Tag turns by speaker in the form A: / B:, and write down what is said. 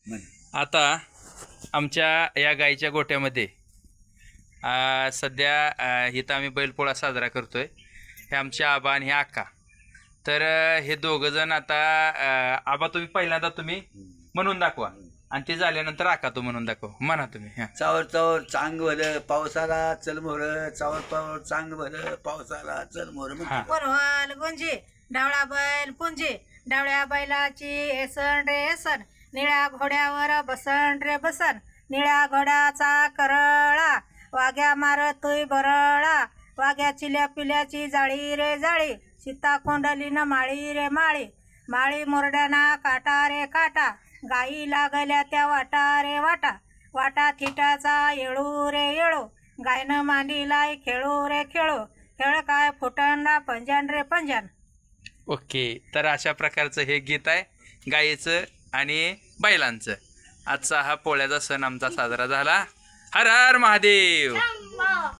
A: आता आमच्या या गाईच्या गोट्यामध्ये सध्या इथं आम्ही बैलपोळा साजरा करतोय. हे आमचे आबा आणि हे आका. तर हे दोघं जण आता आबा तुम्ही पहिल्यांदा तुम्ही म्हणून दाखवा आणि ते झाल्यानंतर आका तो म्हणून दाखवा. म्हणा तुम्ही.
B: चावर चावर चांग भर पावसाला चल मोर, चावर चावर चांग भर पावसाला चल मोर.
C: बोलवाल गुंजी डावळा बैल पुंजी, डावळ्या बैलाची एसन रे एसन, निळ्या घोड्यावर बसन रे बसन, निळ्या घोड्याचा करळा, वाघ्या मारतोय बरळा, वाघ्या चिल्या पिल्याची जाळी रे जाळी, सीता कोंडलीनं माळी रे माळी, माळी मोरड्याना काटा रे काटा, गाई लागल्या त्या वाटा रे वाटा, वाटा थिटाचा येळू रे येळू, गायनं मांडीलाय खेळू रे खेळू, खेळ काय फुटणला पंजन रे पंजन.
A: ओके. तर अशा प्रकारचं हे गीत आहे गाईचं आणि बैलांचं. आजचा हा पोळ्याचा सण आमचा साजरा झाला. हर हर महादेव.